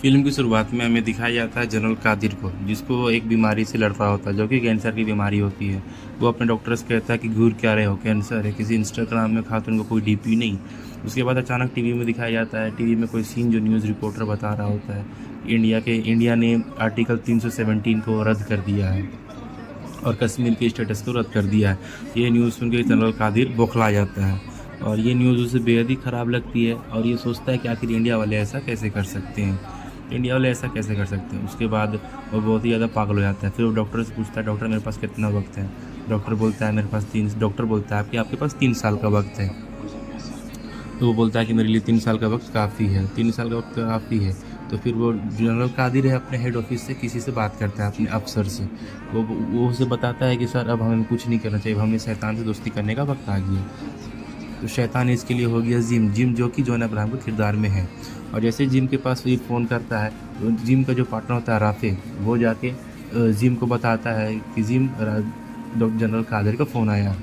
Film की शुरुआत में हमें दिखाया जाता है जनरल कादिर को, जिसको एक बीमारी से लड़ रहा होता है जो कि कैंसर की बीमारी होती है। वो अपने डॉक्टर से कहता है कि घूर क्या रहे हो, कैंसर है। किसी इंस्टाग्राम में खातून को कोई डीपी नहीं। उसके बाद अचानक टीवी में दिखाया जाता है, टीवी में कोई सीन जो न्यूज़ रिपोर्टर बता रहा होता है इंडिया ने आर्टिकल 317 को रद्द कर दिया है और कश्मीर के स्टेटस को रद्द कर दिया है। ये न्यूज़ सुन के जनरल कादिर बौखला जाता है और ये न्यूज़ उसे बेहद ही ख़राब लगती है और ये सोचता है कि आखिर इंडिया वाले ऐसा कैसे कर सकते हैं, इंडिया वाले ऐसा कैसे कर सकते हैं। उसके बाद वो बहुत ही ज़्यादा पागल हो जाता है। फिर वो डॉक्टर से पूछता है, डॉक्टर मेरे पास कितना वक्त है। डॉक्टर बोलता है मेरे पास डॉक्टर बोलता है कि आपके पास 3 साल का वक्त है। तो वो बोलता है कि मेरे लिए 3 साल का वक्त काफ़ी है, 3 साल का वक्त काफ़ी है। तो फिर वो जनरल कादिर है अपने हेड ऑफिस से किसी से बात करता है, अपने अफसर से। वो उसे बताता है कि सर अब हमें कुछ नहीं करना चाहिए, हमें शैतान से दोस्ती करने का वक्त आ गया। तो शैतान इसके लिए हो गया जिम जो कि जॉन अब्राहम के किरदार में है। और जैसे जिम के पास ये फ़ोन करता है तो जिम का जो पार्टनर होता है राफे, वो जाके जिम को बताता है कि जनरल कादिर का फ़ोन आया।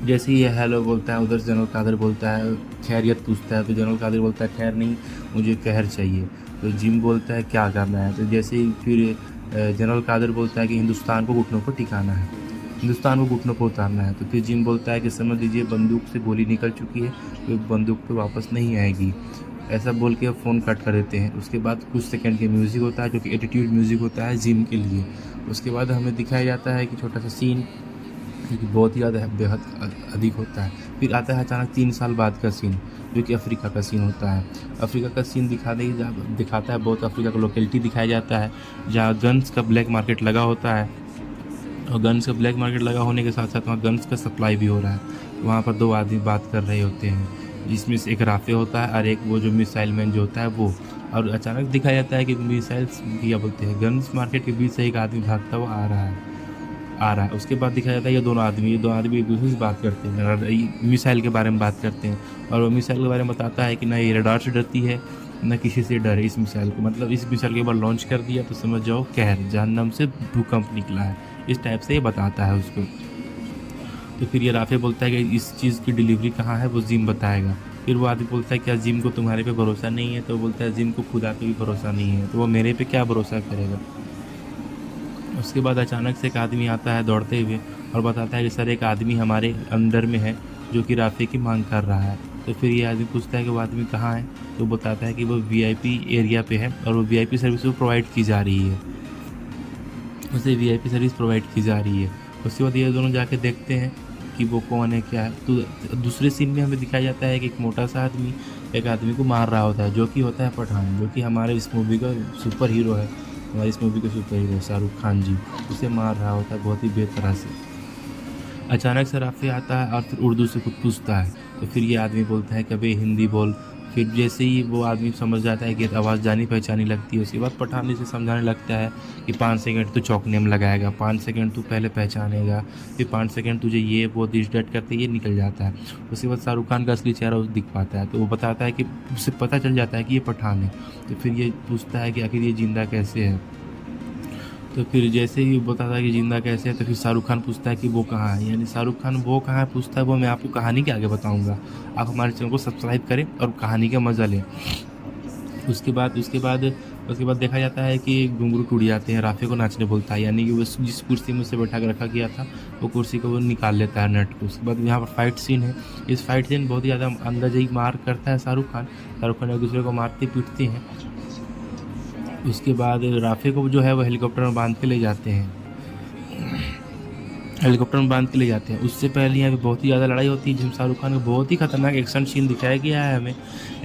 जैसे ही ये हेलो बोलता है, उधर से जनरल कादिर बोलता है खैरियत पूछता है। तो जनरल कादिर बोलता है खैर नहीं, मुझे कहर चाहिए। तो जिम बोलता है क्या करना है। तो जैसे ही फिर जनरल कादिर बोलता है कि हिंदुस्तान को घुटनों पर टिकाना है, हिंदुस्तान को घुटनों पर उतारना है। तो फिर जिम बोलता है कि समझ लीजिए बंदूक से गोली निकल चुकी है, तो बंदूक पे वापस नहीं आएगी। ऐसा बोल के फ़ोन कट कर देते हैं। उसके बाद कुछ सेकंड के म्यूज़िक होता है जो कि एटीट्यूड म्यूज़िक होता है जिम के लिए। उसके बाद हमें दिखाया जाता है कि छोटा सा सीन जो कि बहुत ही ज़्यादा बेहद अधिक होता है। फिर आता है अचानक 3 साल बाद का सीन जो कि अफ्रीका का सीन होता है। अफ्रीका का सीन दिखाता है बहुत अफ्रीका का लोकेलिटी दिखाया जाता है जहाँ गन्स का ब्लैक मार्केट लगा होता है। और गन्स का ब्लैक मार्केट लगा होने के साथ साथ वहाँ गन्स का सप्लाई भी हो रहा है। वहाँ पर 2 आदमी बात कर रहे होते हैं, जिसमें से एक राफे होता है और एक वो जो मिसाइल मैन जो होता है वो। और अचानक दिखाया जाता है कि मिसाइल्स क्या बोलते हैं, गन्स मार्केट के बीच से एक आदमी भागता हुआ आ रहा है। उसके बाद दिखाया जाता है ये दोनों आदमी एक दूसरे से बात करते हैं, मिसाइल के बारे में बात करते हैं। और वो मिसाइल के बारे में बताता है कि ना ये रडार से डरती है, न किसी से डर है इस मिसाइल को। मतलब इस मिसाइल के बाद लॉन्च कर दिया तो समझ जाओ कहर जहन्नम से भूकंप निकला है, इस टाइप से ये बताता है उसको। तो फिर ये राफे बोलता है कि इस चीज़ की डिलीवरी कहाँ है, वो जिम बताएगा। फिर वो आदमी बोलता है क्या जिम को तुम्हारे पे भरोसा नहीं है। तो बोलता है जिम को खुदा पे भी भरोसा नहीं है, तो वो मेरे पे क्या भरोसा करेगा। उसके बाद अचानक से एक आदमी आता है दौड़ते हुए और बताता है कि सर एक आदमी हमारे अंडर में है जो कि राफे की मांग कर रहा है। तो फिर ये आदमी पूछता है कि वो आदमी कहाँ है। तो बताता है कि वो वीआईपी एरिया पे है और वो वीआईपी सर्विस वो प्रोवाइड की जा रही है, उसे वीआईपी सर्विस प्रोवाइड की जा रही है। उसके बाद ये दोनों जाके देखते हैं कि वो कौन है क्या है। तो दूसरे सीन में हमें दिखाया जाता है कि एक मोटा सा आदमी एक आदमी को मार रहा होता है जो कि होता है पठान, जो कि हमारे इस मूवी का सुपर हीरो है। हमारी इस मूवी के सुपर हीरो शाहरुख खान जी उसे मार रहा होता है बहुत ही बेतरह से। अचानक से राफे आता है और फिर उर्दू से कुछ पूछता है। तो फिर ये आदमी बोलता है कभी हिंदी बोल। फिर जैसे ही वो आदमी समझ जाता है कि आवाज़ जानी पहचानी लगती है, उसके बाद पठान से समझाने लगता है कि 5 सेकंड तो चौकने में लगाएगा, 5 सेकंड तू पहले पहचानेगा, फिर 5 सेकंड तुझे ये वो दिस डट करते ये निकल जाता है। उसके बाद शाहरुख खान का असली चेहरा उसे दिख पाता है। तो वो बताता है कि उसे पता चल जाता है कि ये पठान है। तो फिर ये पूछता है कि आखिर ये जिंदा कैसे है। तो फिर जैसे ही बताता है कि ज़िंदा कैसे है, तो फिर शाहरुख खान पूछता है कि वो कहाँ है। यानी शाहरुख खान वो कहाँ है पूछता है, वो मैं आपको कहानी के आगे बताऊंगा। आप हमारे चैनल को सब्सक्राइब करें और कहानी का मज़ा लें। उसके बाद देखा जाता है कि घुंघरू टूट जाते हैं। राफे को नाचने बोलता है, यानी कि वो जिस कुर्सी में उसे बैठा कर रखा गया था वो कुर्सी को वो निकाल लेता है नट को। उसके बाद यहाँ पर फाइट सीन है। इस फाइट सीन बहुत ही ज़्यादा अंदाज़ी मार करता है शाहरुख खान एक दूसरे को मारते पीटते हैं। उसके बाद राफे को जो है वो हेलीकॉप्टर में बांध के ले जाते हैं, उससे पहले यहाँ पे बहुत ही ज़्यादा लड़ाई होती है जिसमें शाहरुख खान का बहुत ही खतरनाक एक्शन सीन दिखाया गया है। हमें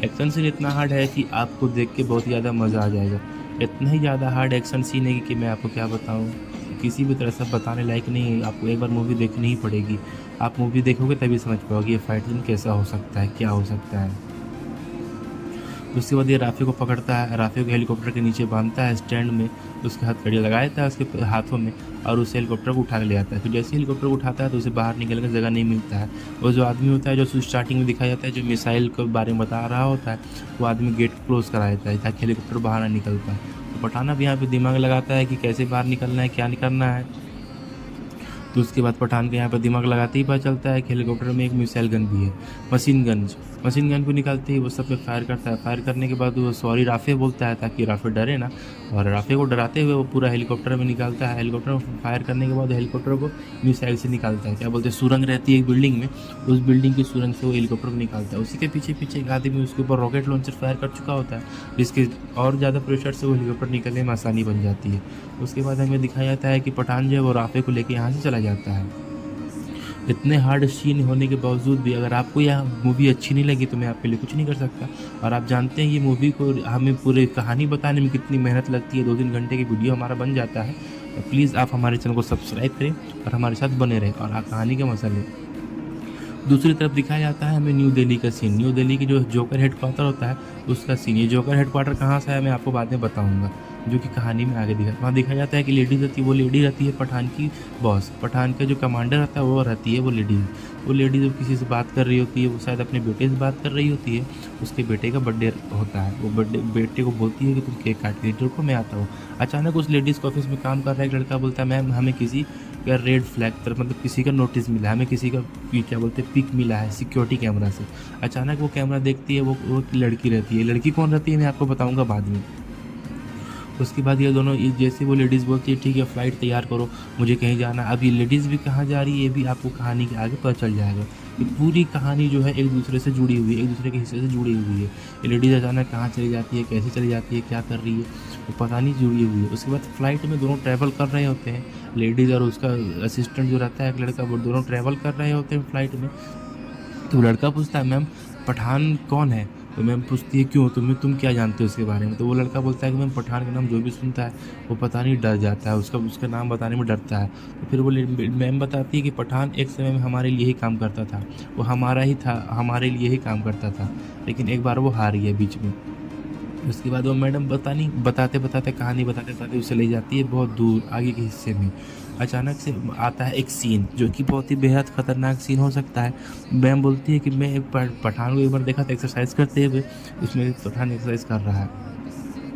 एक्शन सीन इतना हार्ड है कि आपको देख के बहुत ही ज़्यादा मज़ा आ जाएगा। इतना ही ज़्यादा हार्ड एक्शन सीन है कि मैं आपको क्या बताऊँ, किसी भी तरह से बताने लायक नहीं है। आपको एक बार मूवी देखनी ही पड़ेगी। आप मूवी देखोगे तभी समझ पाओगे ये फाइट सीन कैसा हो सकता है, क्या हो सकता है। उसके बाद ये राफे को पकड़ता है, राफे को हेलीकॉप्टर के नीचे बांधता है स्टैंड में, उसके हथकड़ियाँ लगा देता है उसके हाथों में और उसे हेलीकॉप्टर को उठा के ले जाता है। फिर जैसे हेलीकॉप्टर को उठाता है तो उसे बाहर निकलने की जगह नहीं मिलता है। वो जो आदमी होता है जो स्टार्टिंग में दिखाया जाता है जो मिसाइल के बारे में बता रहा होता है, वो आदमी गेट क्लोज करा देता है ताकि हेलीकॉप्टर बाहर ना निकल पाए। तो पठाना भी यहाँ पर दिमाग लगाता है कि कैसे बाहर निकलना है, क्या करना है। तो उसके बाद पठान के यहाँ पर दिमाग लगाते ही पता चलता है कि हेलीकॉप्टर में एक मिसाइल गन भी है, मशीन गन को निकालते ही वो सब पे फायर करता है। फायर करने के बाद वो सॉरी राफे बोलता है ताकि राफे डरे ना, और राफे को डराते हुए वो पूरा हेलीकॉप्टर में निकालता है। हेलीकॉप्टर में फायर करने के बाद हेलीकॉप्टर को मिसाइल से निकालता है, क्या बोलते हैं सुरंग रहती है एक बिल्डिंग में, उस बिल्डिंग की सुरंग से वो हेलीकॉप्टर को निकालता है। उसी के पीछे पीछे एक आदमी उसके ऊपर रॉकेट लॉन्चर फायर कर चुका होता है, जिसके और ज़्यादा प्रेशर से वो हेलीकॉप्टर निकलने में आसानी बन जाती है। उसके बाद हमें दिखाया जाता है कि पठान जो है वो राफे को लेकर यहाँ से चला जाता है। इतने हार्ड सीन होने के बावजूद भी अगर आपको यह मूवी अच्छी नहीं लगी तो मैं आपके लिए कुछ नहीं कर सकता। और आप जानते हैं ये मूवी को हमें पूरी कहानी बताने में कितनी मेहनत लगती है, 2-3 घंटे की वीडियो हमारा बन जाता है। तो प्लीज़ आप हमारे चैनल को सब्सक्राइब करें और हमारे साथ बने रहें और कहानी का मजा लें। दूसरी तरफ दिखाया जाता है हमें न्यू दिल्ली का सीन, न्यू दिल्ली की जो जोकर हेडक्वार्टर होता है उसका सीन। ये जोकर हेडक्वार्टर कहाँ से है मैं आपको बाद में बताऊंगा, जो कि कहानी में आगे दिखा। वहाँ दिखाया जाता है कि लेडी रहती है, वो लेडी रहती है पठान की बॉस, पठान का जो कमांडर रहता है वो रहती है वो लेडी जब किसी से बात कर रही होती है, वो शायद अपने बेटे से बात कर रही होती है। उसके बेटे का बर्थडे होता है, वो बेटे को बोलती है कि तुम केक काट लीजिए, रुको मैं आता हूँ। अचानक उस लेडीज़ के ऑफिस में काम कर रहा है एक लड़का, बोलता है मैम हमें किसी का रेड फ्लैग तरफ मतलब किसी का नोटिस मिला है, हमें किसी का क्या बोलते हैं पिक मिला है सिक्योरिटी कैमरा से। अचानक वो कैमरा देखती है, वो लड़की रहती है। लड़की कौन रहती है मैं आपको बताऊंगा बाद में। उसके बाद ये दोनों जैसे वो लेडीज़ बोलती है ठीक है फ़्लाइट तैयार करो मुझे कहीं जाना। अब ये लेडीज़ भी कहाँ जा रही है ये भी आपको कहानी के आगे पता चल जाएगा। ये पूरी कहानी जो है एक दूसरे से जुड़ी हुई है, एक दूसरे के हिस्से से जुड़ी हुई है। ये लेडीज़ अचानक कहाँ चली जाती है, कैसे चली जाती है, क्या कर रही है, वो पता नहीं जुड़ी हुई है। उसके बाद फ़्लाइट में दोनों ट्रैवल कर रहे होते हैं, लेडीज़ और उसका असिस्टेंट जो रहता है एक लड़का, वो दोनों ट्रैवल कर रहे होते हैं फ़्लाइट में। तो लड़का पूछता है मैम पठान कौन है, तो मैम पूछती है क्यों तुम क्या जानते हो उसके बारे में। तो वो लड़का बोलता है कि मैम पठान का नाम जो भी सुनता है वो पता नहीं डर जाता है, उसका नाम बताने में डरता है। तो फिर वो मैम बताती है कि पठान एक समय में हमारे लिए ही काम करता था, वो हमारा ही था, हमारे लिए ही काम करता था, लेकिन एक बार वो हार गया बीच में। उसके बाद वो मैडम बताते कहानी बताते उसे ले जाती है बहुत दूर आगे के हिस्से में। अचानक से आता है एक सीन जो कि बहुत ही बेहद ख़तरनाक सीन हो सकता है। मैम बोलती है कि मैं एक पठान को एक बार देखा था एक्सरसाइज करते हुए, उसमें पठान एक्सरसाइज कर रहा है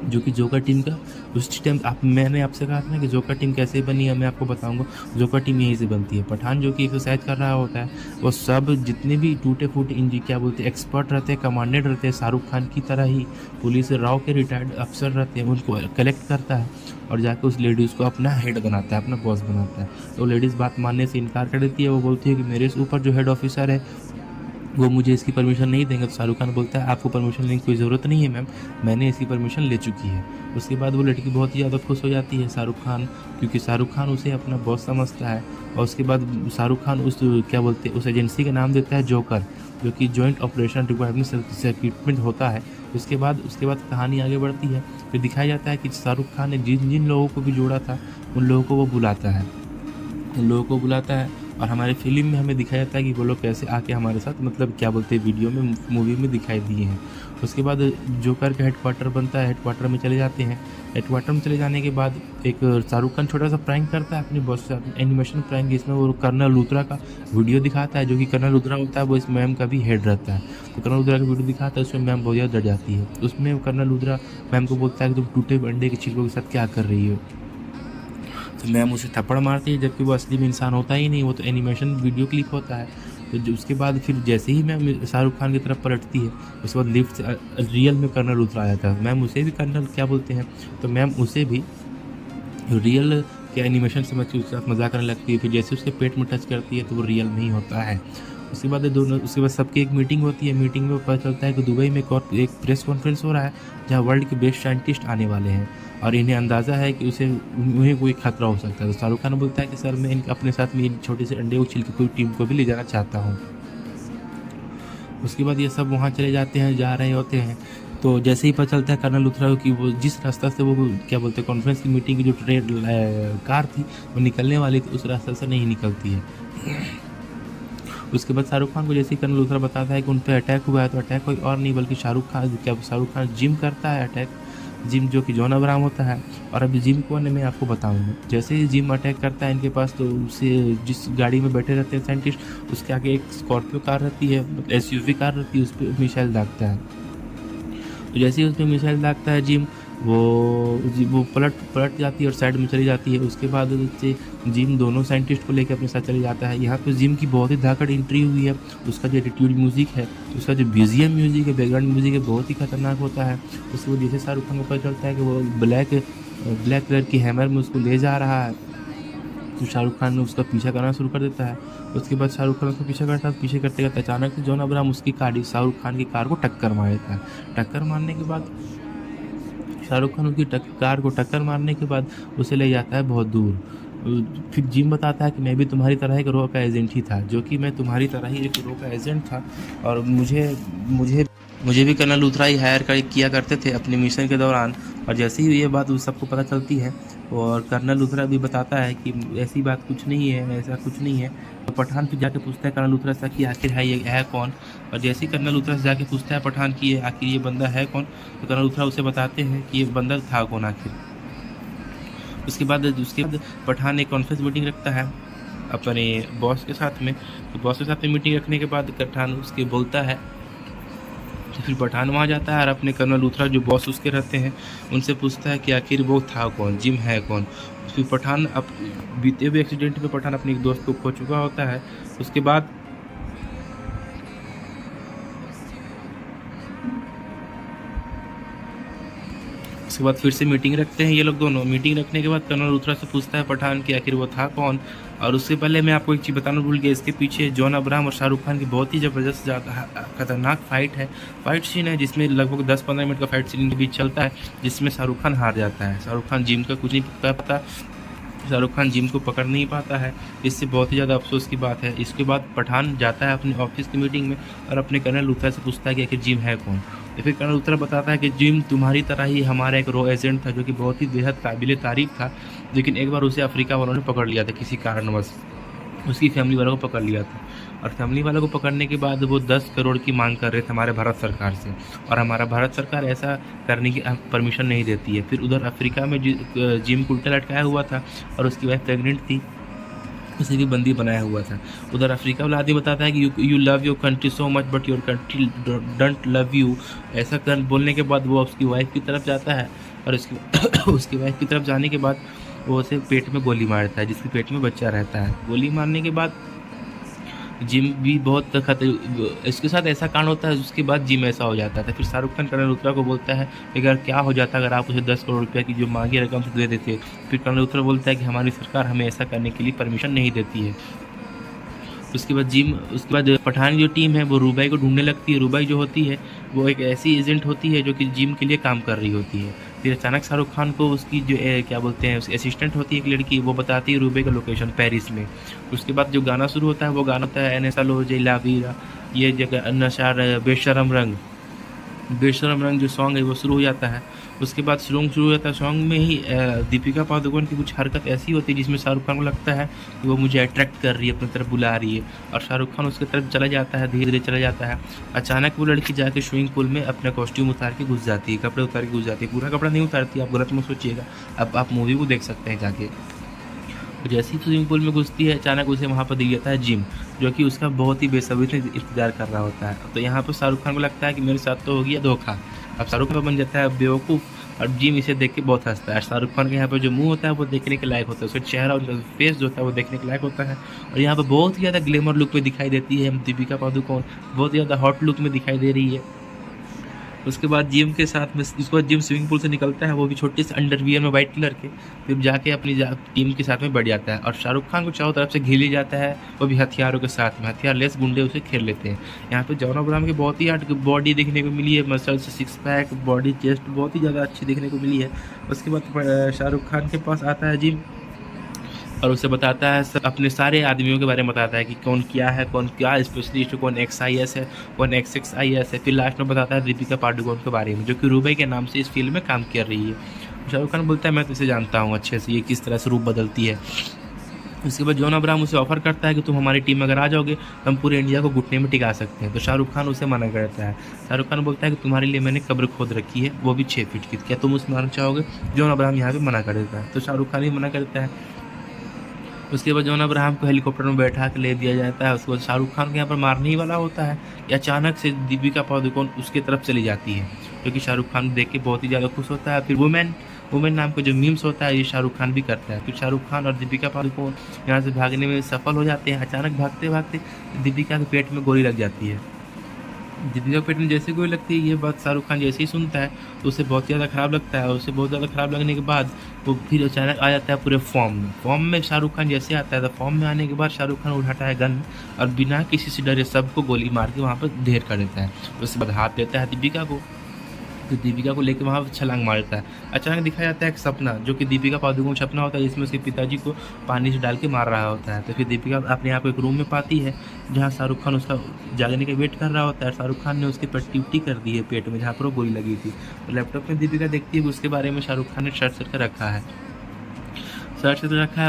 जो कि जोकर टीम का उस टाइम मैंने आपसे कहा था ना कि जोकर टीम कैसे बनी है, मैं आपको बताऊंगा। जोकर टीम यहीं से बनती है। पठान जो कि एक्सरसाइज कर रहा होता है वो सब जितने भी टूटे फूटे क्या बोलते हैं एक्सपर्ट रहते हैं, कमांडेंट रहते हैं, शाहरुख खान की तरह ही पुलिस राव के रिटायर्ड अफसर रहते हैं, उनको कलेक्ट करता है और जाकर उस लेडीज़ को अपना हेड बनाता है, अपना बॉस बनाता है। तो लेडीज़ बात मानने से इनकार कर देती है, वो बोलती है कि मेरे से ऊपर जो हेड ऑफिसर है वो मुझे इसकी परमिशन नहीं देंगे। तो शाहरुख खान बोलता है आपको परमिशन लेने की कोई ज़रूरत नहीं है मैम, मैंने इसकी परमिशन ले चुकी है। उसके बाद वो लड़की बहुत ही ज़्यादा खुश हो जाती है शाहरुख खान, क्योंकि शाहरुख खान उसे अपना बॉस समझता है। और उसके बाद शाहरुख खान उस क्या बोलते हैं उस एजेंसी का नाम देता है जोकर, जो कि जॉइंट ऑपरेशन रिक्वायरमेंट सेक्रेटमेंट होता है। उसके बाद कहानी आगे बढ़ती है। फिर दिखाया जाता है कि शाहरुख खान ने जिन जिन लोगों को भी जोड़ा था उन लोगों को वो बुलाता है और हमारे फिल्म में हमें दिखाया जाता है कि वो लोग कैसे आके हमारे साथ मतलब क्या बोलते हैं वीडियो में मूवी में दिखाई दिए हैं। उसके बाद जोकर का हेडक्वार्टर बनता है, हेडक्वार्टर में चले जाते हैं। हेडक्वार्टर में चले जाने के बाद एक शाहरुख खान छोटा सा प्रैंक करता है अपनी बॉस के साथ, एनिमेशन प्रैंक, जिसमें वो कर्नल लूथरा का वीडियो दिखाता है, जो कि कर्नल लूथरा होता है वो इस मैम का भी हेड रहता है। तो कर्नल लूथरा का वीडियो दिखाता है, उसमें मैम बहुत ज़्यादा डर जाती है। उसमें कर्नल लूथरा मैम को बोलता है कि तुम टूटे अंडे के छिलकों के साथ क्या कर रही हो। तो मैम उसे थप्पड़ मारती है, जबकि वो असली में इंसान होता ही नहीं, वो तो एनिमेशन वीडियो क्लिप होता है। तो उसके बाद फिर जैसे ही मैम शाहरुख खान की तरफ पलटती है उसके बाद लिफ्ट से रियल में कर्नल लूथरा आ जाता है। मैम उसे भी कर्नल क्या बोलते हैं, तो मैम उसे भी रियल के एनिमेशन समझ के उसके साथ मजाक करने लगती है। फिर जैसे उसके पेट में टच करती है तो वो रियल में ही होता है। उसके बाद सबकी एक मीटिंग होती है। मीटिंग में पता चलता है कि दुबई में एक प्रेस कॉन्फ्रेंस हो रहा है जहाँ वर्ल्ड के बेस्ट साइंटिस्ट आने वाले हैं और इन्हें अंदाज़ा है कि उन्हें कोई खतरा हो सकता है। तो शाहरुख खान बोलता है कि सर मैं अपने साथ में इन छोटे से अंडे को छिल के पूरी टीम को भी ले जाना चाहता हूँ। उसके बाद ये सब वहाँ चले जाते हैं, जा रहे होते हैं। तो जैसे ही पता चलता है कर्नल लूथरा को कि वो जिस रास्ता से वो क्या बोलते हैं कॉन्फ्रेंस की मीटिंग की जो कार थी वो निकलने वाली थी, उस रास्ते से नहीं निकलती है। उसके बाद शाहरुख खान को जैसे ही कर्नल लूथरा बताता है कि उन पर अटैक हुआ है, तो अटैक कोई और नहीं बल्कि शाहरुख खान जिम करता है अटैक, जिम जो कि जॉन अब्राहम होता है। और अभी जिम कौन है मैं आपको बताऊंगा। जैसे ही जिम अटैक करता है इनके पास, तो उसे जिस गाड़ी में बैठे रहते हैं साइंटिस्ट, उसके आगे एक स्कॉर्पियो कार रहती है, SUV कार रहती है, उस पर मिसाइल दागता है। तो जैसे ही उसमें मिसाइल दागता है जिम, वो पलट पलट जाती है और साइड में चली जाती है। उसके बाद से जिम दोनों साइंटिस्ट को लेकर अपने साथ चले जाता है। यहाँ पे जिम की बहुत ही धाकड़ एंट्री हुई है। उसका जो एटीट्यूड म्यूज़िक है, उसका जो बीजीएम म्यूज़िक है, बैकग्राउंड म्यूज़िक है, बहुत ही खतरनाक होता है। उसके बाद जैसे शाहरुख खान को पता चलता है कि वो ब्लैक कलर की हैमर में उसको ले जा रहा है, तो शाहरुख खान ने उसका पीछा करना शुरू कर देता है। उसके बाद शाहरुख खान उसका पीछा करता है, पीछे करते करते अचानक से जॉन अब्राहम उसकी कार, शाहरुख खान की कार को टक्कर मार देता है। टक्कर मारने के बाद शाहरुख खान उसकी कार को टक्कर मारने के बाद उसे ले जाता है बहुत दूर। फिर जिम बताता है कि मैं भी तुम्हारी तरह एक रो का एजेंट ही था, जो कि मैं तुम्हारी तरह ही एक रो का एजेंट था, और मुझे मुझे मुझे भी कर्नल लूथरा ही हायर किया करते थे अपने मिशन के दौरान। और जैसे ही ये बात उस सबको पता चलती है, और कर्नल लूथरा भी बताता है कि ऐसी बात कुछ नहीं है, ऐसा कुछ नहीं है। तो पठान फिर जाके पूछता है कर्नल लूथरा से कि आखिर ये है कौन। और जैसे ही कर्नल लूथरा से जाके पूछता है पठान कि आखिर ये बंदा है कौन, तो कर्नल लूथरा उसे बताते हैं कि ये बंदा था कौन आखिर। उसके बाद पठान एक कॉन्फ्रेंस मीटिंग रखता है अपने बॉस के साथ में। तो बॉस के साथ में मीटिंग रखने के बाद पठान उसके बोलता है, तो फिर पठान वहाँ जाता है और अपने कर्नल लूथरा जो बॉस उसके रहते हैं उनसे पूछता है कि आखिर वो था कौन, जिम है कौन। फिर पठान अब बीते हुए एक्सीडेंट में पठान अपने एक दोस्त को खो चुका होता है। उसके बाद फिर से मीटिंग रखते हैं ये लोग दोनों। मीटिंग रखने के बाद कर्नल लूथरा से पूछता है पठान कि आखिर वो था कौन। और उससे पहले मैं आपको एक चीज़ बताना भूल गया, इसके पीछे जॉन अब्राहम और शाहरुख खान की बहुत ही ज़बरदस्त ज़्यादा खतरनाक फाइट सीन है, जिसमें लगभग 10-15 मिनट का फाइट सीन के बीच चलता है, जिसमें शाहरुख खान हार जाता है। शाहरुख खान जिम का कुछ नहीं पता, शाहरुख खान जिम को पकड़ नहीं पाता है। इससे बहुत ही ज़्यादा अफसोस की बात है। इसके बाद पठान जाता है अपने ऑफिस की मीटिंग में और अपने कर्नल लूथरा से पूछता है कि आखिर जिम है कौन। तो फिर कर्नल लूथरा बताता है कि जिम तुम्हारी तरह ही हमारा एक रो एजेंट था, जो कि बहुत ही बेहद काबिल तारीफ था, लेकिन एक बार उसे अफ्रीका वालों ने पकड़ लिया था किसी कारणवश। उसकी फैमिली वालों को पकड़ लिया था, और फैमिली वालों को पकड़ने के बाद वो 10 करोड़ की मांग कर रहे थे हमारे भारत सरकार से, और हमारा भारत सरकार ऐसा करने की परमिशन नहीं देती है। फिर उधर अफ्रीका में जिम को उल्टा लटकाया हुआ था और उसकी वाइफ प्रेग्नेंट थी, उसे भी बंदी बनाया हुआ था। उधर अफ्रीका वाला आदमी बताता है कि you love your country so much but your country don't love you. ऐसा बोलने के बाद वो उसकी वाइफ की तरफ जाता है, और उसकी वाइफ की तरफ जाने के बाद वो उसे पेट में गोली मारता है, जिसके पेट में बच्चा रहता है। गोली मारने के बाद जिम भी बहुत इसके साथ ऐसा कांड होता है, उसके बाद जिम ऐसा हो जाता है। फिर शाहरुख खान कर्नल लूथरा को बोलता है कि अगर क्या हो जाता अगर आप उसे 10 करोड़ रुपये की जो मांगी रकम से दे देते। फिर कर्नल लूथरा बोलता है कि हमारी सरकार हमें ऐसा करने के लिए परमिशन नहीं देती है। उसके बाद पठान जो टीम है वो रूबाई को ढूंढने लगती है। रूबाई जो होती है वो एक ऐसी एजेंट होती है जो कि जिम के लिए काम कर रही होती है। फिर अचानक शाहरुख खान को उसकी जो क्या बोलते हैं, उसकी असिस्टेंट होती है एक लड़की, वो बताती है रूबाई का लोकेशन पेरिस में। उसके बाद जो गाना शुरू होता है वो गाना होता है एने सालो जेला वीरा, ये जगह नशार बेशरम रंग जो सॉन्ग है वो शुरू हो जाता है। उसके बाद सॉन्ग शुरू हो जाता है। सॉन्ग में ही दीपिका पादुकोण की कुछ हरकत ऐसी होती है जिसमें शाहरुख खान को लगता है कि वो मुझे अट्रैक्ट कर रही है, अपनी तरफ बुला रही है, और शाहरुख खान उसकी तरफ चला जाता है, धीरे धीरे चला जाता है। अचानक वो लड़की जाके स्विमिंग पूल में अपना कॉस्ट्यूम उतार के घुस जाती है, कपड़े उतार के घुस जाती है। पूरा कपड़ा नहीं उतारती, आप गलत मत सोचिएगा, अब आप मूवी को देख सकते हैं जाके। तो जैसे ही स्विमिंग पूल में घुसती है, अचानक उसे वहाँ पर दिख जाता है जिम, जो कि उसका बहुत ही बेसब्री से इंतजार कर रहा होता है। तो यहाँ पर शाहरुख खान को लगता है कि मेरे साथ तो हो गया धोखा। अब शाहरुख खान बन जाता है बेवकूफ़, और जिम इसे देख के बहुत हंसता है। शाहरुख खान के यहाँ पर जो मुंह होता है वो देखने के लायक होता है, उसका चेहरा, उनका फेस जो होता है वो देखने के लायक होता है। और यहाँ पर बहुत ही ज़्यादा ग्लैमर लुक में दिखाई देती है दीपिका पादुकोण, बहुत ही ज़्यादा हॉट लुक में दिखाई दे रही है। उसके बाद जिम के साथ में, उसके बाद जिम स्विमिंग पूल से निकलता है, वो भी छोटे से अंडरवियर में वाइट कलर के, फिर जाके अपनी टीम के साथ में बढ़ जाता है। और शाहरुख खान को चारों तरफ से घेर लिया जाता है, वो भी हथियारों के साथ में, हथियार लेस गुंडे उसे घेर लेते हैं। यहाँ पे जॉन अब्राहम की बहुत ही बॉडी देखने को मिली है, मसल्स, 6 पैक, बॉडी, चेस्ट बहुत ही ज़्यादा अच्छी देखने को मिली है। उसके बाद शाहरुख खान के पास आता है जिम और उसे बताता है अपने सारे आदमियों के बारे में बताता है कि कौन क्या है, कौन क्या स्पेशलिस्ट है, कौन XIS है, कौन XXIS है। फिर लास्ट में बताता है दीपिका पादुकोण के बारे में, जो कि रूबाई के नाम से इस फील्ड में काम कर रही है। शाहरुख खान बोलता है मैं तो इसे जानता हूँ अच्छे से, ये किस तरह से रूप बदलती है। उसके बाद जॉन अब्राहम उसे ऑफर करता है कि तुम हमारी टीम में अगर आ जाओगे तो हम पूरे इंडिया को घुटने में टिका सकते हैं। तो शाहरुख खान उसे मना करता है। शाहरुख खान बोलता है कि तुम्हारे लिए मैंने कब्र खोद रखी है, वो भी 6 फीट की, क्या तुम उसमें आना चाहोगे? जॉन अब्राहम यहाँ पे मना कर देता है, तो शाहरुख खान भी मना करता है। उसके बाद जॉन अब्राहम को हेलीकॉप्टर में बैठा के ले दिया जाता है। उसके बाद शाहरुख खान को यहाँ पर मारने ही वाला होता है कि अचानक से दीपिका पादुकोण उसके तरफ चली जाती है। जो कि शाहरुख खान देख के बहुत ही ज़्यादा खुश होता है। फिर वुमेन वुमेन नाम का जो मीम्स होता है ये शाहरुख खान भी करता है। फिर शाहरुख खान और दीपिका पादुकोण यहाँ से भागने में सफल हो जाते हैं। अचानक भागते भागते दीपिका के पेट में गोली लग जाती है। दीपिका के पेट में जैसे गोली लगती है, ये बात शाहरुख खान जैसे ही सुनता है तो उसे बहुत ज़्यादा ख़राब लगता है। और उसे बहुत ज़्यादा ख़राब लगने के बाद वो फिर अचानक आ जाता है पूरे फॉर्म में शाहरुख खान जैसे आता है तो फॉर्म में आने के बाद शाहरुख खान उठाता है गन और बिना किसी से डरे सबको गोली मार के वहाँ पर ढेर कर देता है। उसके बाद हाथ देता है दीपिका को, तो दीपिका को लेके वहाँ छलांग मारता है। अचानक दिखाया जाता है एक सपना, जो कि दीपिका पादुकोण का सपना होता है, जिसमें उसके पिताजी को पानी से डाल के मार रहा होता है। तो फिर दीपिका अपने आप एक रूम में पाती है जहाँ शाहरुख खान उसका जागने का वेट कर रहा होता है। शाहरुख खान ने उसकी पट्टी उट्टी कर दी है पेट में जहाँ पर वो गोली लगी थी। तो लैपटॉप में दीपिका देखती है, उसके बारे में शाहरुख खान ने सर्च करके रखा है।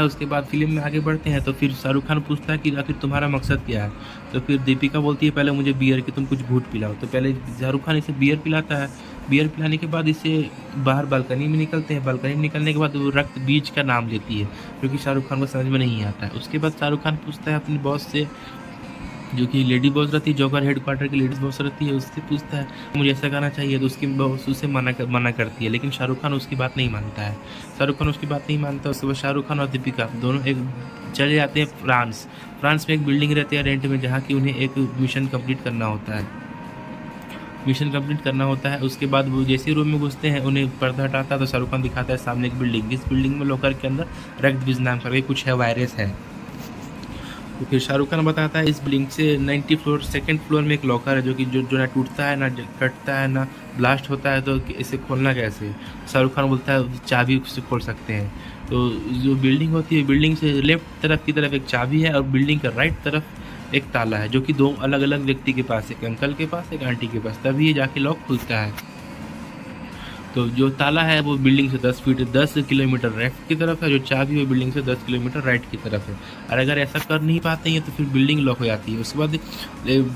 उसके बाद फिल्म में आगे बढ़ते हैं तो फिर शाहरुख खान पूछता है कि आखिर तुम्हारा मकसद क्या है। तो फिर दीपिका बोलती है पहले मुझे बियर की तुम कुछ घूंट पिलाओ। तो पहले शाहरुख खान इसे बियर पिलाता है। बियर पिलाने के बाद इसे बाहर बालकनी में निकलते हैं। बालकनी में निकलने के बाद वो रक्त बीज का नाम लेती है, जो कि शाहरुख खान को समझ में नहीं आता है। उसके बाद शाहरुख खान पूछता है अपनी बॉस से, जो कि लेडी बॉस रहती है, जोकर हेडक्वार्टर की लेडीज बॉस रहती है, उससे पूछता है मुझे ऐसा करना चाहिए। तो उसकी बॉस उसे मना करती है, लेकिन शाहरुख खान उसकी बात नहीं मानता है। उसके बाद शाहरुख खान और दीपिका दोनों एक चले जाते हैं फ्रांस में एक बिल्डिंग रहती है रेंट में, जहाँ की उन्हें एक मिशन कंप्लीट करना होता है। उसके बाद वो जैसे रूम में घुसते हैं, उन्हें पर्दा हटाता है तो शाहरुख खान दिखाता है सामने एक बिल्डिंग। इस बिल्डिंग में लॉकर के अंदर रक्त बीज नाम करके कुछ है, वायरस है। तो फिर शाहरुख खान बताता है इस बिल्डिंग से 90 फ्लोर सेकंड फ्लोर में एक लॉकर है, जो कि जो ना टूटता है ना कटता है ना ब्लास्ट होता है, तो इसे खोलना कैसे। शाहरुख खान बोलता है चाबी से खोल सकते हैं। तो जो बिल्डिंग होती है, बिल्डिंग से लेफ्ट तरफ की तरफ एक चाबी है और बिल्डिंग का राइट तरफ एक ताला है, जो कि दो अलग अलग व्यक्ति के पास, एक अंकल के पास एक आंटी के पास, तभी ये जाके लॉक खुलता है। तो जो ताला है वो बिल्डिंग से 10 किलोमीटर लेफ्ट की तरफ है, जो चाबी वो बिल्डिंग से 10 किलोमीटर राइट की तरफ है। और अगर ऐसा कर नहीं पाते हैं तो फिर बिल्डिंग लॉक हो जाती है। उसके बाद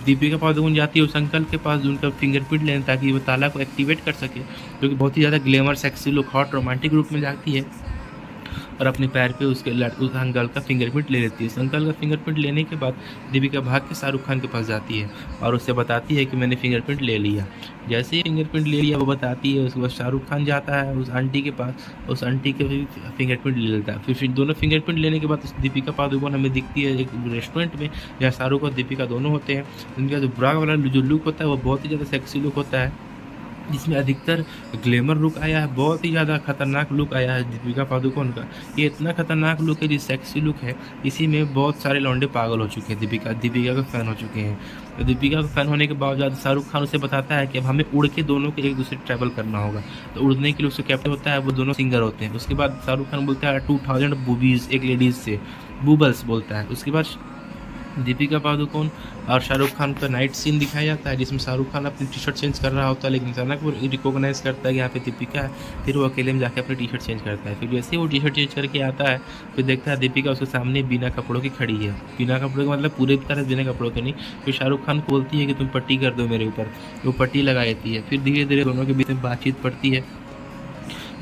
दीपिका पादुकोण जाती है उस अंकल के पास उनका फिंगरप्रिंट लेने, ताकि वो ताला को एक्टिवेट कर सके, जो कि बहुत ही ज़्यादा glamour sexy look hot romantic रूप में जाती है और अपने पैर पे उस अंकल का फिंगरप्रिंट ले लेती है। उस अंकल का फिंगरप्रिंट लेने के बाद दीपिका भाग के शाहरुख खान के पास जाती है और उससे बताती है कि मैंने फिंगरप्रिंट ले लिया। जैसे ही फिंगरप्रिंट ले लिया वो बताती है, उसके बाद शाहरुख खान जाता है उस आंटी के पास, उस आंटी के भी फिंगरप्रिंट ले लेता है। फिर दोनों फिंगरप्रिंट लेने के बाद दीपिका पादुकोण हमें दिखती है एक रेस्टोरेंट में, जहाँ शाहरुख और दीपिका दोनों होते हैं। उनका जो ब्रा वाला जो लुक होता है वो बहुत ही ज़्यादा सेक्सी लुक होता है, जिसमें अधिकतर ग्लैमर लुक आया है, बहुत ही ज़्यादा खतरनाक लुक आया है दीपिका पादुकोण का। ये इतना खतरनाक लुक है, जो सेक्सी लुक है, इसी में बहुत सारे लौंडे पागल हो चुके हैं, दीपिका का फ़ैन हो चुके हैं। तो दीपिका का फ़ैन होने के बावजूद शाहरुख खान उसे बताता है कि अब हमें उड़ के दोनों के एक दूसरे ट्रैवल करना होगा। तो उड़ने के लिए उसका कैप्टन होता है, वो दोनों सिंगर होते हैं। उसके बाद शाहरुख खान बोलता है 2000 बूबीज़ एक लेडीज़ से, बूबल्स बोलता है। उसके बाद दीपिका पादुकोण और शाहरुख खान का नाइट सीन दिखाया जाता है, जिसमें शाहरुख खान अपनी टी शर्ट चेंज कर रहा होता है, लेकिन अचानक वो रिकॉग्नाइज करता है कि यहाँ पे दीपिका है। फिर वो अकेले में जाके अपनी टी शर्ट चेंज करता है। फिर जैसे वो टी शर्ट चेंज करके आता है, फिर देखता है दीपिका उसके सामने बिना कपड़ों की खड़ी है। बिना कपड़ों का मतलब पूरे तरह बिना कपड़ों के नहीं। फिर शाहरुख खान को बोलती है कि तुम पट्टी कर दो मेरे ऊपर, वो पट्टी लगा देती है। फिर धीरे धीरे दोनों के बीच में बातचीत पड़ती है।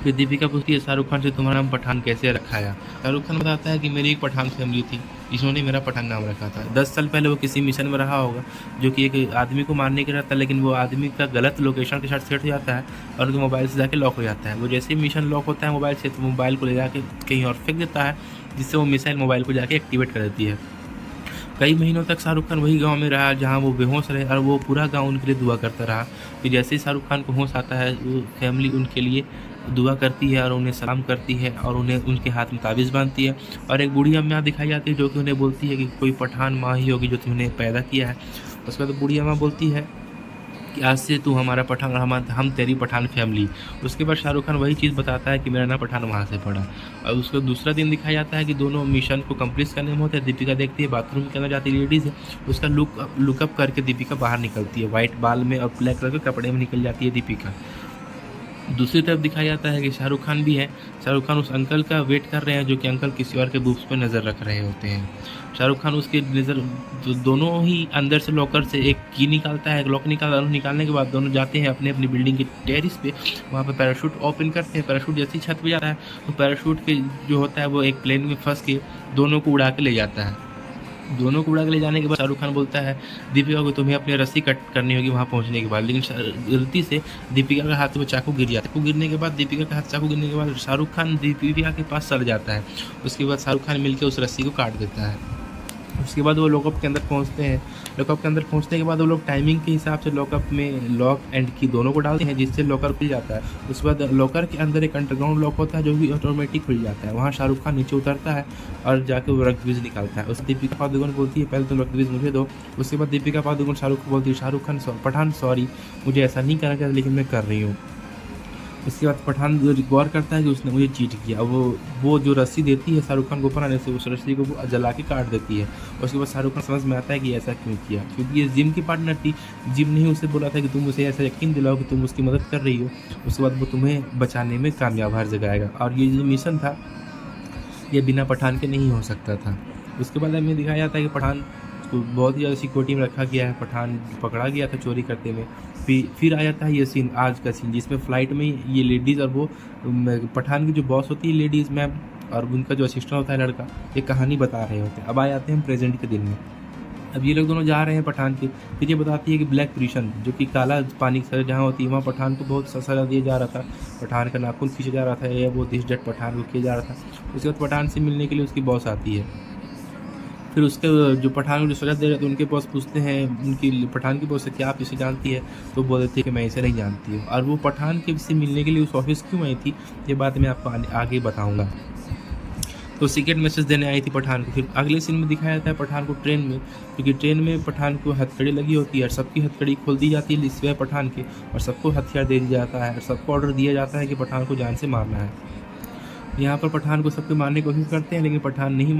फिर दीपिका पूछती है शाहरुख खान से तुम्हारा नाम पठान कैसे रखा है। शाहरुख खान बताता है कि मेरी एक पठान फैमिली थी, जिन्होंने मेरा पठान नाम रखा था। 10 साल पहले वो किसी मिशन में रहा होगा, जो कि एक आदमी को मारने के रहता है, लेकिन वो आदमी का गलत लोकेशन के साथ सेट हो जाता है और उनके मोबाइल से जाके लॉक हो जाता है। वो जैसे ही मिशन लॉक होता है मोबाइल से, तो मोबाइल को ले जाके कहीं और फेंक देता है, जिससे वो मिसाइल मोबाइल को जाके एक्टिवेट कर देती है। कई महीनों तक शाहरुख खान वही गांव में रहा जहां वो बेहोश रहे, और वो पूरा गांव उनके लिए दुआ करता रहा। फिर जैसे ही शाहरुख खान को होश आता है, वो फैमिली उनके लिए दुआ करती है और उन्हें सलाम करती है और उन्हें उनके हाथ में ताबीज़ बांधती है। और एक बूढ़ी अम्मा दिखाई जाती है, जो कि उन्हें बोलती है कि कोई पठान माँ ही होगी जो तुमने पैदा किया है। उसके बाद बूढ़ी अम्मा बोलती है कि आज से तू हमारा पठान, हम तेरी पठान फैमिली। उसके बाद शाहरुख खान वही चीज़ बताता है कि मेरा ना पठान वहाँ से पड़ा। और उसका दूसरा दिन दिखाया जाता है कि दोनों मिशन को कंप्लीट करने में होते हैं। दीपिका देखती है बाथरूम के अंदर जाती लेडीज़ है, उसका लुकअप करके दीपिका बाहर निकलती है, वाइट बाल में और ब्लैक कलर के कपड़े में निकल जाती है दीपिका। दूसरी तरफ दिखाया जाता है कि शाहरुख खान भी है। शाहरुख खान उस अंकल का वेट कर रहे हैं, जो कि अंकल किसी और के बूब्स पर नज़र रख रहे होते हैं। शाहरुख खान उसके नज़र दोनों ही अंदर से लॉकर से एक की निकालता है, लॉक निकालने के बाद दोनों जाते हैं अपने अपनी बिल्डिंग के टेरिस पे। वहाँ पर पैराशूट ओपन करते हैं। पैराशूट जैसे ही छत पे जाता है, तो पैराशूट के जो होता है वो एक प्लेन में फंस के दोनों को उड़ा के ले जाता है। दोनों को उड़ा के ले जाने के बाद शाहरुख खान बोलता है दीपिका को तुम्हें अपनी रस्सी कट करनी होगी वहाँ पहुँचने के बाद, लेकिन गलती से दीपिका के हाथ में चाकू गिर जाता है। चाकू गिरने के बाद दीपिका के हाथ चाकू गिरने के बाद शाहरुख खान दीपिका के पास सड़ जाता है। उसके बाद शाहरुख खान मिलकर उस रस्सी को काट देता है। उसके बाद वो लॉकअप के अंदर पहुंचते हैं। लॉकअप के अंदर पहुंचने के बाद वो लोग टाइमिंग के हिसाब से लॉकअप में लॉक एंड की दोनों को डालते हैं, जिससे लॉकर खुल जाता है। उसके बाद लॉकर के अंदर एक अंडरग्राउंड लॉक होता है जो भी ऑटोमेटिक खुल जाता है। वहाँ शाहरुख खान नीचे उतरता है और जाके वो रक्तबीज निकालता है। उससे दीपिका पादुकोण बोलती है पहले तुम रक्तबीज मुझे दो। उसके बाद दीपिका पादुकोण शाहरुख को बोलती है शाहरुख खान पठान सॉरी, मुझे ऐसा नहीं करना चाहिए लेकिन मैं कर रही हूँ। उसके बाद पठान गौर करता है कि उसने मुझे चीट किया। वो जो रस्सी देती है शाहरुख खान को ऊपर आने से, उस रस्सी को वो जला के काट देती है। उसके बाद शाहरुख खान समझ में आता है कि ऐसा क्यों किया, क्योंकि ये जिम की पार्टनर थी। जिम ने ही उसे बोला था कि तुम उसे ऐसा यकीन दिलाओ कि तुम उसकी मदद कर रही हो। उसके बाद वो तुम्हें बचाने में कामयाब हर जगह आएगा। और ये जो मिशन था ये बिना पठान के नहीं हो सकता था। उसके बाद हमें दिखाया जाता है कि पठान को बहुत ही ज़्यादा सिक्योरिटी में रखा गया है। पठान पकड़ा गया था चोरी करते में। फिर आ जाता है ये सीन, आज का सीन, जिसमें फ़्लाइट में ये लेडीज़ और वो पठान की जो बॉस होती है लेडीज़ मैम और उनका जो असिस्टेंट होता है लड़का, ये कहानी बता रहे होते हैं। अब आ जाते हैं प्रेजेंट के दिन में। अब ये लोग दोनों जा रहे हैं पठान के। फिर ये बताती है कि ब्लैक प्रिशन जो कि काला पानी की सज़ा जहाँ होती है वहाँ पठान को बहुत सज़ा दिया जा रहा था। पठान का नाखून खींचा जा रहा था या वो दिस डेट पठान को किया जा रहा था। उसके बाद पठान से मिलने के लिए उसकी बॉस आती है। फिर उसके जो पठान को जो सज़ा दे रहे थे उनके बॉस पूछते हैं उनकी पठान की बॉस से क्या आप इसे जानती है, तो बोल देते हैं कि मैं इसे नहीं जानती हूँ। और वो पठान के से मिलने के लिए उस ऑफिस क्यों आई थी ये बात मैं आपको आगे बताऊँगा। तो सीक्रेट मैसेज देने आई थी पठान को। फिर अगले सीन में दिखाया जाता है पठान को ट्रेन में, क्योंकि ट्रेन में पठान को हथकड़ी लगी होती है और सबकी हथकड़ी खोल दी जाती है सिवाय पठान के, और सबको हथियार दे दिया जाता है और सबको ऑर्डर दिया जाता है कि पठान को जान से मारना है। यहाँ पर पठान को सबके मारने की कोशिश करते हैं लेकिन पठान नहीं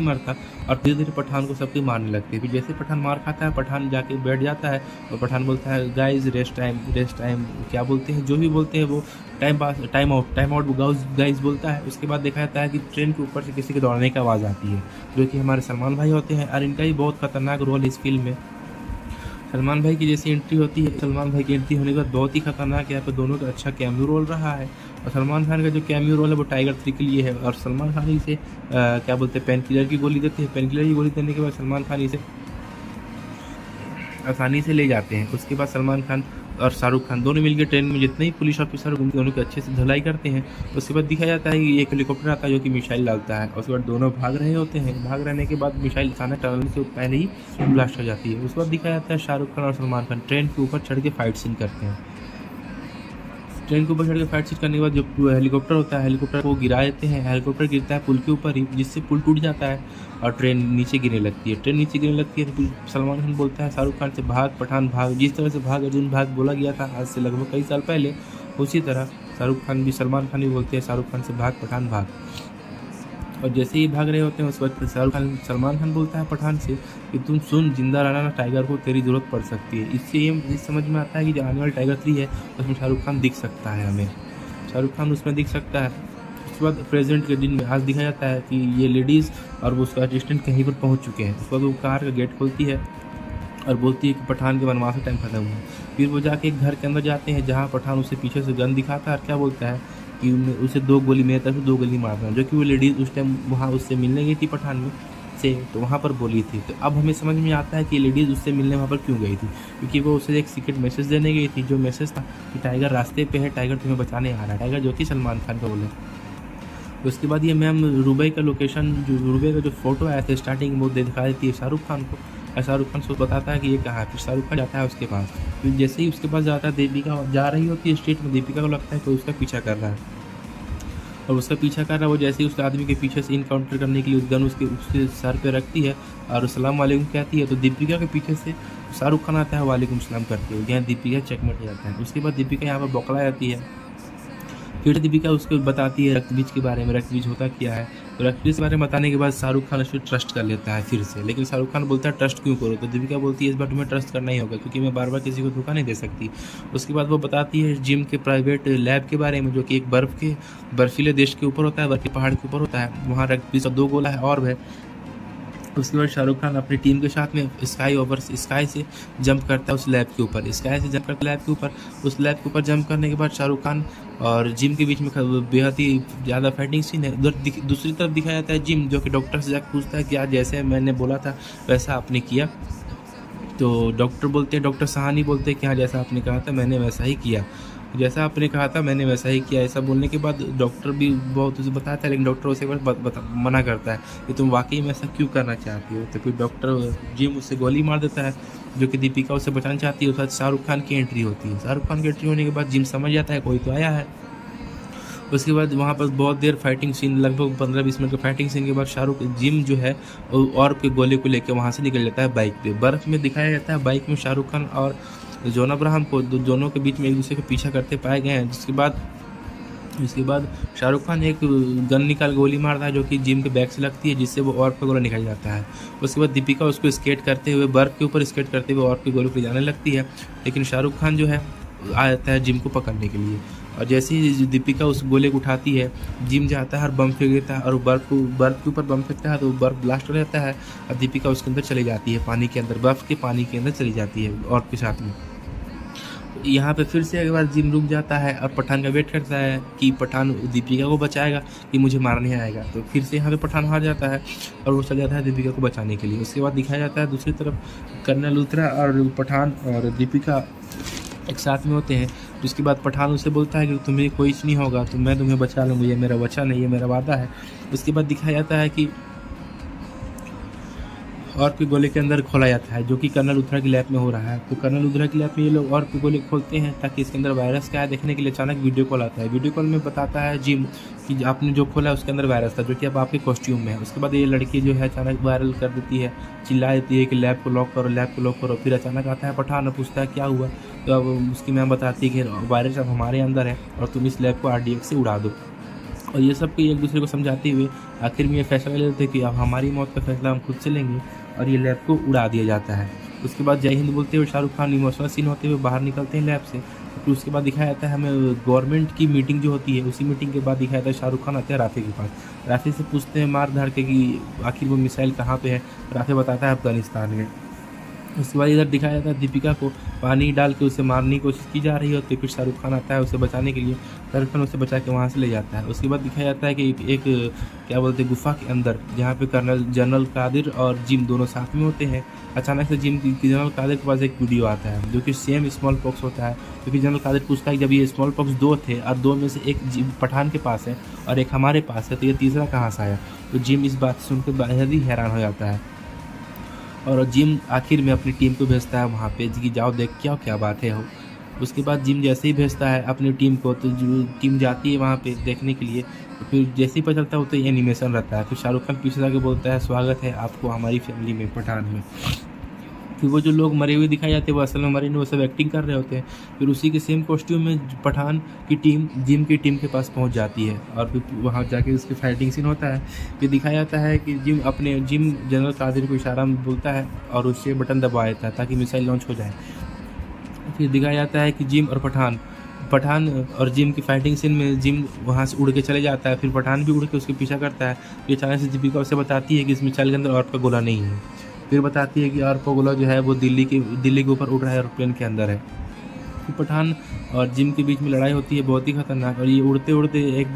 मारता और धीरे धीरे पठान को सबके मारने लगते हैं। फिर जैसे पठान मार खाता है पठान जाके बैठ जाता है और पठान बोलता है गाइस रेस्ट टाइम क्या बोलते हैं जो भी बोलते हैं वो टाइम आउट गाइस बोलता है। उसके बाद देखा जाता है कि ट्रेन के ऊपर से किसी के दौड़ने की आवाज़ आती है जो कि हमारे सलमान भाई होते हैं और इनका ही बहुत खतरनाक रोल इस फिल्म में। सलमान भाई की जैसी एंट्री होती है, सलमान भाई की एंट्री होने के बाद बहुत ही खतरनाक यहाँ पर दोनों का अच्छा कैमियो रोल रहा है। और सलमान खान का जो कैमियो रोल है वो टाइगर 3 के लिए है और सलमान खान इसे क्या बोलते हैं पेन किलर की गोली देते हैं। पेन किलर की गोली देने के बाद सलमान खान इसे आसानी से ले जाते हैं। उसके बाद सलमान खान और शाहरुख खान दोनों मिलकर ट्रेन में जितने ही पुलिस ऑफिसर घूमते दोनों की अच्छे से धुलाई करते हैं। उसके बाद दिखाया जाता है कि एक हेलीकॉप्टर आता है जो कि मिसाइल डालता है। उसके बाद दोनों भाग रहे होते हैं। भाग रहने के बाद मिसाइल अचानक टनल से पहले ही ब्लास्ट हो जाती है। उसके बाद दिखाया जाता है शाहरुख खान और सलमान खान ट्रेन के ऊपर चढ़ के फाइट सीन करते हैं। ट्रेन के ऊपर चढ़ के फाइट सीन करने के बाद जो हेलीकॉप्टर होता है हेलीकॉप्टर को गिरा देते हैं। हेलीकॉप्टर गिरता है पुल के ऊपर ही, जिससे पुल टूट जाता है और ट्रेन नीचे गिरने लगती है। ट्रेन नीचे गिरने लगती है तो सलमान खान बोलता है शाहरुख खान से भाग पठान भाग। जिस तरह से भाग अर्जुन भाग बोला गया था आज से लगभग कई साल पहले, उसी तरह शाहरुख खान भी सलमान खान भी बोलते हैं शाहरुख खान से भाग पठान भाग। और जैसे ही भाग रहे होते हैं उस वक्त सलमान खान बोलता है पठान से कि तुम सुन जिंदा रहना ना, टाइगर को तेरी ज़रूरत पड़ सकती है। इससे ये समझ में आता है कि जो आने वाला टाइगर 3 है उसमें शाहरुख खान दिख सकता है, हमें शाहरुख खान उसमें दिख सकता है। उसके बाद प्रेजेंट के दिन में आज दिखाया जाता है कि ये लेडीज़ और वो उसका असिस्टेंट कहीं पर पहुंच चुके हैं। उसके बाद वो कार का गेट खोलती है और बोलती है कि पठान के वनवास का टाइम खत्म हुआ। फिर वो जाके एक घर के अंदर जाते हैं जहाँ पठान उसे पीछे से गन दिखाता है और क्या बोलता है कि उसे 2 गोली मेरे तरफ से 2 गोली मारना, जो कि वो लेडीज़ उस टाइम वहाँ उससे मिलने गई थी पठान में से, तो वहाँ पर बोली थी। तो अब हमें समझ में आता है कि लेडीज़ उससे मिलने वहाँ पर क्यों गई थी, क्योंकि वो उसे एक सीक्रेट मैसेज देने गई थी। जो मैसेज था कि टाइगर रास्ते पे है, टाइगर तुम्हें बचाने आ रहा है, टाइगर जो कि सलमान खान का बोले। तो उसके बाद ये मैम रुबई का लोकेशन जो रुबई का जो फोटो आया था स्टार्टिंग वो दिखा देती है शाहरुख खान को और शाहरुख खान उसको बताता है कि ये कहाँ है। फिर शाहरुख खान जाता है उसके पास। फिर जैसे ही उसके पास जाता है दीपिका जा रही होती है स्ट्रीट में, दीपिका को लगता है कोई उसका पीछा कर रहा है और उसका पीछा कर रहा है। वो जैसे ही उस आदमी के पीछे से इनकाउंटर करने के लिए उस गन उसके सर पे रखती है और सलाम वालेकुम कहती है, तो दीपिका के पीछे से शाहरुख खान आता है वालेकुम सलाम करते हुए। यहाँ दीपिका चेकमेट हो जाता है। उसके बाद दीपिका यहाँ पर बौखला जाती है। फिर दीपिका उसको बताती है रक्तबीज के बारे में, रक्तबीज होता क्या है। तो रक्तबीज के बारे में बताने के बाद शाहरुख खान उस पर ट्रस्ट कर लेता है फिर से, लेकिन शाहरुख खान बोलता है ट्रस्ट क्यों करो, तो दीपिका बोलती है इस बार तुम्हें ट्रस्ट करना ही होगा क्योंकि मैं बार बार किसी को धोखा नहीं दे सकती। उसके बाद वो बताती है जिम के प्राइवेट लैब के बारे में जो कि एक बर्फीले देश के ऊपर होता है, बर्फीले पहाड़ के ऊपर होता है। वहाँ रक्तबीज का 2 गोला है और है उसके बाद शाहरुख खान अपनी टीम के साथ में स्काई से जंप करता है उस लैब के ऊपर, स्काई से जंप करता है लैब के ऊपर। उस लैब के ऊपर जंप करने के बाद शाहरुख खान और जिम के बीच में बेहद ही ज़्यादा फाइटिंग सीन है। उधर दूसरी तरफ दिखाया जाता है जिम, जो कि डॉक्टर से जाकर पूछता है कि आज जैसे मैंने बोला था वैसा आपने किया। तो डॉक्टर साहनी बोलते हैं कि हाँ, जैसा आपने कहा था मैंने वैसा ही किया, जैसा आपने कहा था मैंने वैसा ही किया। ऐसा बोलने के बाद डॉक्टर भी बहुत उसे बताता है, लेकिन डॉक्टर उसे मना करता है कि तुम वाकई में ऐसा क्यों करना चाहती हो। तो फिर डॉक्टर जिम उससे गोली मार देता है, जो कि दीपिका उसे बचाना चाहती है। उसके बाद शाहरुख खान की एंट्री होती है। शाहरुख खान की एंट्री होने के बाद जिम समझ जाता है कोई तो आया है। उसके बाद वहाँ पर बहुत देर फाइटिंग सीन, लगभग 15-20 मिनट का फाइटिंग सीन के बाद जिम जो है और के गोले को लेकर वहाँ से निकल जाता है बाइक पे। बर्फ़ में दिखाया जाता है बाइक में शाहरुख खान और जॉन अब्राहम को, दोनों के बीच में एक दूसरे का पीछा करते पाए गए हैं। इसके बाद शाहरुख खान एक गन निकाल गोली मारता है, जो कि जिम के बैग से लगती है, जिससे वो और पे गोला निकल जाता है। उसके बाद दीपिका उसको स्केट करते हुए, बर्फ़ के ऊपर स्केट करते हुए और पे गोले को ले जाने लगती है, लेकिन शाहरुख खान जो है आ जाता है जिम को पकड़ने के लिए। और जैसे ही दीपिका उस गोले को उठाती है, जिम जाता है और बम फेंक देता है, और बर्फ़ के ऊपर बम फेंकता है तो बर्फ़ ब्लास्ट हो जाता है और दीपिका उसके अंदर चली जाती है, पानी के अंदर, बर्फ़ के पानी के अंदर चली जाती है और के साथ में। यहाँ पे फिर से एक बार जिम रुक जाता है और पठान का वेट करता है कि पठान दीपिका को बचाएगा कि मुझे मारने आएगा। तो फिर से यहाँ पे पठान हार जाता है और वो चल जाता है दीपिका को बचाने के लिए। उसके बाद दिखाया जाता है दूसरी तरफ कर्नल लूथरा और पठान और दीपिका एक साथ में होते हैं। तो उसके बाद पठान उसे बोलता है कि तुम्हें कुछ नहीं होगा, तो मैं तुम्हें बचा लूँगा, ये मेरा वचन है, ये मेरा वादा है। उसके बाद दिखाया जाता है कि और के गोले के अंदर खोला जाता है, जो कि कर्नल लूथरा की लैब में हो रहा है। तो कर्नल लूथरा की लैब में ये लोग और के गोले खोलते हैं ताकि इसके अंदर वायरस क्या है देखने के लिए। अचानक वीडियो कॉल आता है। वीडियो कॉल में बताता है जिम कि आपने जो खोला है उसके अंदर वायरस था, जो कि अब आपके कॉस्ट्यूम में है। उसके बाद ये लड़की जो है अचानक वायरल कर देती है, चिल्ला देती है कि लैब को लॉक करो, लैब को लॉक करो। फिर अचानक आता है पठान और पूछता है क्या हुआ। तो अब उसकी मैम बताती है कि वायरस अब हमारे अंदर है और तुम इस लैब को RDX से उड़ा दो। और ये सब एक दूसरे को समझाते हुए आखिर में ये फैसला ले लेते हैं कि अब हमारी मौत का फैसला हम खुद से लेंगे, और ये लैब को उड़ा दिया जाता है। उसके बाद जय हिंद बोलते हुए शाहरुख खान इमोशनल सीन होते हुए बाहर निकलते हैं लैब से। फिर उसके बाद दिखाया जाता है हमें गवर्नमेंट की मीटिंग जो होती है, उसी मीटिंग के बाद दिखाया जाता है शाहरुख खान आते हैं राफी के पास। राफी से पूछते हैं मार धाड़ के कि आखिर वो मिसाइल कहाँ पे है। राफी बताता है अफगानिस्तान में। उसके बाद इधर दिखाया जाता है दीपिका को पानी डाल के उसे मारने की कोशिश की जा रही होती है। फिर शाहरुख खान आता है उसे बचाने के लिए, शाहरुख खान उसे बचा के वहाँ से ले जाता है। उसके बाद दिखाया जाता है कि एक क्या बोलते हैं गुफा के अंदर, जहाँ पे जनरल कादिर और जिम दोनों साथ में होते हैं। अचानक से जनरल कादिर के पास एक वीडियो आता है जो कि सेम स्मॉल पॉक्स होता है, क्योंकि जनरल कादिर पूछता है कि जब ये स्मॉल पॉक्स 2 थे और 2 में से एक पठान के पास है और एक हमारे पास है, तो ये तीसरा कहाँ से आया। तो जिम इस बात सुनकर बेहद ही हैरान हो जाता है और जिम आखिर में अपनी टीम को भेजता है वहाँ पे कि जाओ देख के आओ क्या बात है हो। उसके बाद जिम जैसे ही भेजता है अपनी टीम को, तो टीम जाती है वहाँ पे देखने के लिए। तो फिर जैसे ही पता चलता है तो ये एनिमेशन रहता है। फिर शाहरुख खान पीछे जाके बोलता है स्वागत है आपको हमारी फैमिली में, पठान में। फिर वो जो लोग मरे हुए दिखाए जाते हैं वो असल में मरे नहीं, वो सब एक्टिंग कर रहे होते हैं। फिर उसी के सेम कॉस्ट्यूम में पठान की टीम जिम की टीम के पास पहुंच जाती है और फिर वहां जाके उसकी फाइटिंग सीन होता है। फिर दिखाया जाता है कि जिम जनरल कादिर को इशारा में बोलता है और उससे बटन दबा देता है ताकि मिसाइल लॉन्च हो जाए। फिर दिखाया जाता है कि जिम और पठान और जिम की फाइटिंग सीन में जिम वहाँ से उड़ के चले जाता है। फिर पठान भी उड़ के उसके पीछा करता है। फिर अचानक से दीपिका उसे बताती है कि इस मिसाइल के अंदर और का गोला नहीं है। फिर बताती है कि और का गोला जो है वो दिल्ली के ऊपर उड़ रहा है, एरोप्लेन के अंदर है। फिर पठान और जिम के बीच में लड़ाई होती है बहुत ही खतरनाक, और ये उड़ते उड़ते एक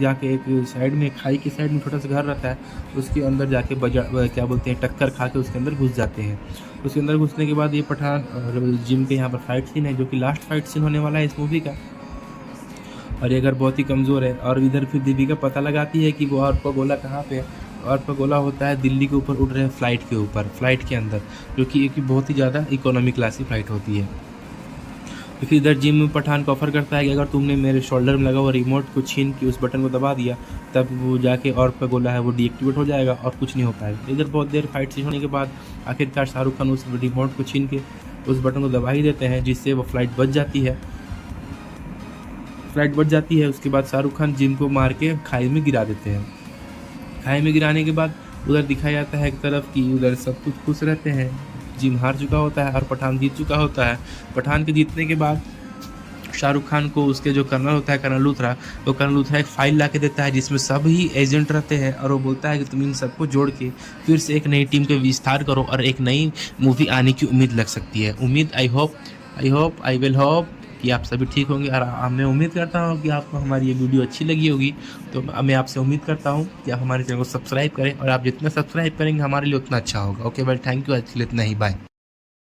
साइड में, खाई की साइड में छोटा सा घर रहता है, उसके अंदर जाके क्या बोलते हैं टक्कर खा के उसके अंदर घुस जाते हैं। उसके अंदर घुसने के बाद ये पठान और जिम के यहाँ पर फाइट सीन है, जो कि लास्ट फाइट सीन होने वाला है इस मूवी का। और ये घर बहुत ही कमज़ोर है। और इधर फिर दीपिका पता लगाती है कि वो और का गोला कहाँ पे है। और का गोला होता है दिल्ली के ऊपर उड़ रहे फ्लाइट के ऊपर, फ्लाइट के अंदर, जो कि एक बहुत ही ज़्यादा इकोनॉमी क्लास की फ़्लाइट होती है। तो फिर इधर जिम पठान को ऑफर करता है कि अगर तुमने मेरे शोल्डर में लगा हुआ रिमोट को छीन के उस बटन को दबा दिया, तब वो जाके और का गोला है वो डीएक्टिवेट हो जाएगा और कुछ नहीं हो पाएगा। इधर बहुत देर फाइट सीन होने के बाद आखिरकार शाहरुख खान उस रिमोट को छीन के उस बटन को दबा ही देते हैं, जिससे वो फ्लाइट बच जाती है। उसके बाद शाहरुख खान जिम को मार के खाई में गिरा देते हैं। खाई में गिराने के बाद उधर दिखाया जाता है एक तरफ कि उधर सब कुछ खुश रहते हैं, जिम हार चुका होता है और पठान जीत चुका होता है। पठान के जीतने के बाद शाहरुख खान को उसके जो कर्नल होता है, कर्नल लूथरा, वो कर्नल लूथरा एक फ़ाइल ला के देता है जिसमें सभी एजेंट रहते हैं और वो बोलता है कि तुम इन सबको जोड़ के फिर से एक नई टीम के विस्तार करो और एक नई मूवी आने की उम्मीद लग सकती है। उम्मीद आई विल होप कि आप सभी ठीक होंगे और मैं उम्मीद करता हूँ कि आपको हमारी ये वीडियो अच्छी लगी होगी। तो मैं आपसे उम्मीद करता हूँ कि आप हमारे चैनल को सब्सक्राइब करें और आप जितना सब्सक्राइब करेंगे हमारे लिए उतना अच्छा होगा। ओके वेल, थैंक यू, आज के लिए इतना ही, बाय।